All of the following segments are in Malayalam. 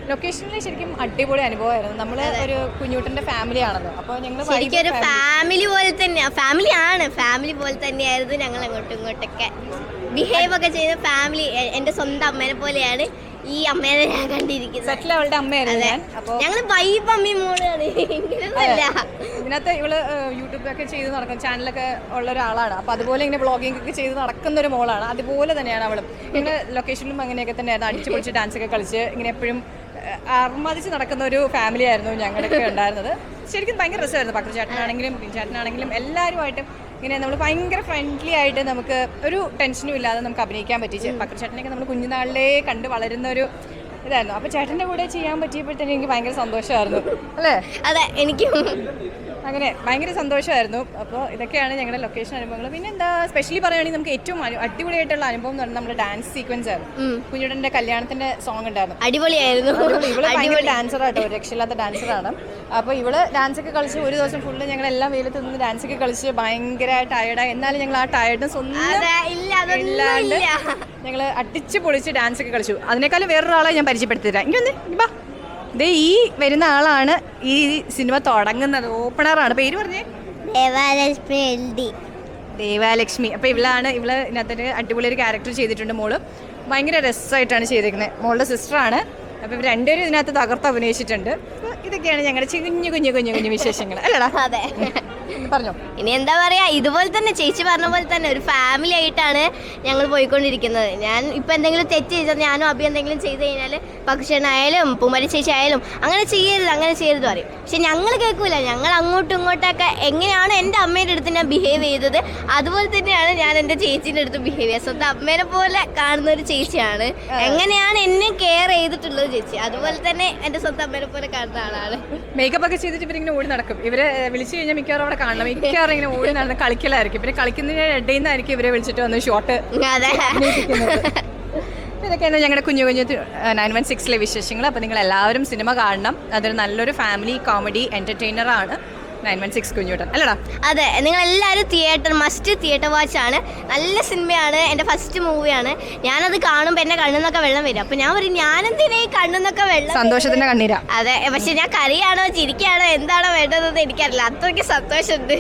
ലൊക്കേഷനിൽ ശരിക്കും അടിപൊളി അനുഭവമായിരുന്നു. നമ്മൾ ഒരു കുഞ്ഞൂട്ടൻ്റെ ഫാമിലി ആണല്ലോ, അപ്പോൾ ഞങ്ങൾ ശരിക്കും ഒരു ഫാമിലി പോലെ തന്നെ ഫാമിലി പോലെ തന്നെയായിരുന്നു. ഞങ്ങൾ അങ്ങോട്ടും ഇങ്ങോട്ടൊക്കെ ബിഹേവ് ഒക്കെ ചെയ്ത ഫാമിലി. എൻ്റെ സ്വന്തം അമ്മേനെ പോലെയാണ് ഈ അമ്മേനെ ഞാൻ കണ്ടിരിക്കുന്നത്. സെറ്റിൽ അവളുടെ അമ്മയായിരുന്നു ഞാൻ. അപ്പോൾ ഞങ്ങൾ വൈബ് അമ്മി മോളാണ്. ഇതിനകത്ത് ഇവള് യൂട്യൂബൊക്കെ ചെയ്ത് നടക്കുന്ന ചാനലൊക്കെ ഉള്ള ഒരാളാണ്. അപ്പോൾ അതുപോലെ ഇങ്ങനെ വ്ളോഗിംഗ് ഒക്കെ ചെയ്ത് നടക്കുന്ന ഒരു മോളാണ്. അതുപോലെ തന്നെയാണ് അവളും. ഇങ്ങനെ ലൊക്കേഷനിലും അങ്ങനെയൊക്കെ തന്നെയായിരുന്നു. അടിച്ചു പൊളിച്ച് ഡാൻസൊക്കെ കളിച്ച് ഇങ്ങനെ എപ്പോഴും അർമാദിച്ച് നടക്കുന്ന ഒരു ഫാമിലി ആയിരുന്നു ഞങ്ങളുടെയൊക്കെ ഉണ്ടായിരുന്നത്. ശരിക്കും ഭയങ്കര രസമായിരുന്നു. പക്രുചേട്ടനാണെങ്കിലും ബിൻചേട്ടനാണെങ്കിലും എല്ലാവരുമായിട്ടും ഇങ്ങനെ നമ്മൾ ഭയങ്കര ഫ്രണ്ട്ലി ആയിട്ട് നമുക്ക് ഒരു ടെൻഷനും ഇല്ലാതെ നമുക്ക് അഭിനയിക്കാൻ പറ്റി. പക്രുചേട്ടനെയൊക്കെ നമ്മൾ കുഞ്ഞുനാളിലേ കണ്ട് വളരുന്ന ഒരു ഇതായിരുന്നു. അപ്പോൾ ചേട്ടൻ്റെ കൂടെ ചെയ്യാൻ പറ്റിയപ്പോഴത്തേനും എനിക്ക് ഭയങ്കര സന്തോഷമായിരുന്നു അല്ലേ? അതെ, എനിക്കും അങ്ങനെ ഭയങ്കര സന്തോഷമായിരുന്നു. അപ്പോൾ ഇതൊക്കെയാണ് ഞങ്ങളുടെ ലൊക്കേഷൻ അനുഭവങ്ങൾ. പിന്നെ എന്താ സ്പെഷ്യലി പറയുകയാണെങ്കിൽ നമുക്ക് ഏറ്റവും അടിപൊളിയായിട്ടുള്ള അനുഭവം എന്ന് പറഞ്ഞാൽ നമ്മുടെ ഡാൻസ് സീക്വൻസ് ആയിരുന്നു. കുഞ്ഞുടൻ്റെ കല്യാണത്തിന്റെ സോങ് ഉണ്ടായിരുന്നു, അടിപൊളിയായിരുന്നു. ഇവള് ഭയങ്കര ഡാൻസറാട്ടോ, ഒരു രക്ഷയില്ലാത്ത ഡാൻസറാണ്. അപ്പോൾ ഇവള് ഡാൻസ് ഒക്കെ കളിച്ച് ഒരു ദിവസം ഫുള്ള് ഞങ്ങളെല്ലാം വെയിലത്ത് നിന്ന് ഡാൻസ് ഒക്കെ കളിച്ച് ഭയങ്കര ടയർഡായി. എന്നാലും ഞങ്ങൾ ആ ടയർഡും ഇല്ലാണ്ട് ഞങ്ങൾ അടിച്ച് പൊളിച്ച് ഡാൻസ് ഒക്കെ കളിച്ചു. അതിനേക്കാളും വേറൊരാളെ ഞാൻ പരിചയപ്പെടുത്തി തരാം. ഇങ്ങനെ ബാ, ദേ ഈ വരുന്ന ആളാണ് ഈ സിനിമ തുടങ്ങുന്നത്. ഓപ്പണറാണ്. പേര് പറഞ്ഞേ? ദേവാലക്ഷ്മി. അപ്പോൾ ഇവള് ഇതിനകത്തൊരു അടിപൊളി ഒരു ക്യാരക്ടർ ചെയ്തിട്ടുണ്ട്. മോള് ഭയങ്കര രസമായിട്ടാണ് ചെയ്തിരിക്കുന്നത്. മോളുടെ സിസ്റ്ററാണ്. അപ്പോൾ ഇവർ രണ്ടുപേരും ഇതിനകത്ത് തകർത്ത് അഭിനയിച്ചിട്ടുണ്ട്. അപ്പോൾ ഇതൊക്കെയാണ് ഞങ്ങളുടെ കുഞ്ഞു വിശേഷങ്ങൾ അല്ലടാ? അതെ, പറഞ്ഞോ. ഇനി എന്താ പറയാ, ഇതുപോലെ തന്നെ ചേച്ചി പറഞ്ഞ പോലെ തന്നെ ഒരു ഫാമിലി ആയിട്ടാണ് ഞങ്ങൾ പോയിക്കൊണ്ടിരിക്കുന്നത്. ഞാൻ ഇപ്പം എന്തെങ്കിലും തെറ്റ് ചെയ്താൽ ഞാനും അഭി എന്തെങ്കിലും ചെയ്ത് കഴിഞ്ഞാൽ പക്ഷേനായാലും പൂമരി ചേച്ചി ആയാലും അങ്ങനെ ചെയ്യരുത് പറയും. പക്ഷെ ഞങ്ങൾ കേൾക്കൂല. ഞങ്ങൾ അങ്ങോട്ടും ഇങ്ങോട്ടൊക്കെ എങ്ങനെയാണ് എൻ്റെ അമ്മേൻ്റെ അടുത്ത് ഞാൻ ബിഹേവ് ചെയ്തത് അതുപോലെ തന്നെയാണ് ഞാൻ എൻ്റെ ചേച്ചീൻ്റെ അടുത്ത് ബിഹേവ് ചെയ്യുക. സ്വന്തം അമ്മേനെ പോലെ കാണുന്ന ഒരു ചേച്ചിയാണ്. എങ്ങനെയാണ് എന്നെ കെയർ ചെയ്തിട്ടുള്ളത് ചേച്ചി, അതുപോലെ തന്നെ എൻ്റെ സ്വന്തം അമ്മേനെ പോലെ കാണുന്ന ആളാണ്. മേക്കപ്പ് ഒക്കെ ചെയ്തിട്ട് ഇവരിങ്ങനെ ഓടി നടക്കും. ഇവരെ വിളിച്ചു കഴിഞ്ഞാൽ മിക്കവാറും അവിടെ കാണണം. മിക്കവാറും ഇങ്ങനെ ഓടി നടന്ന് കളിക്കലായിരിക്കും. പിന്നെ കളിക്കുന്നതിന് ഇടയിൽ നിന്നായിരിക്കും ഇവരെ വിളിച്ചിട്ട് വന്ന് ഷോട്ട് അഭിനയിപ്പിക്കുന്നത്. ഇതൊക്കെയാണ് ഞങ്ങളുടെ കുഞ്ഞു 916 വിശേഷങ്ങൾ. അപ്പോൾ നിങ്ങൾ എല്ലാവരും സിനിമ കാണണം. അതൊരു നല്ലൊരു ഫാമിലി കോമഡി എൻ്റർടൈനറാണ് 916 കുഞ്ഞൂട്ടൻ അല്ലടാ? അതെ, നിങ്ങളെല്ലാവരും മസ്റ്റ് തിയേറ്റർ വാച്ച് ആണ്. നല്ല സിനിമയാണ്. എൻ്റെ ഫസ്റ്റ് മൂവിയാണ്. ഞാനത് കാണുമ്പോൾ എൻ്റെ കണ്ണിന്നൊക്കെ വെള്ളം വരും. അപ്പോൾ ഞാൻ പറയും, ഞാനെന്തിനാ ഈ കണ്ണിന്നൊക്കെ വെള്ളം? സന്തോഷത്തിൻ്റെ കണ്ണീരാ. അതെ, പക്ഷെ ഞാൻ കരയാണോ ചിരിക്കാണോ എന്താണോ വേണ്ടതെന്ന് എനിക്കറിയില്ല. അത്രയ്ക്ക് സന്തോഷമുണ്ട്.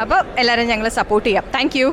അപ്പോൾ എല്ലാവരും ഞങ്ങൾ സപ്പോർട്ട് ചെയ്യാം. Thank you.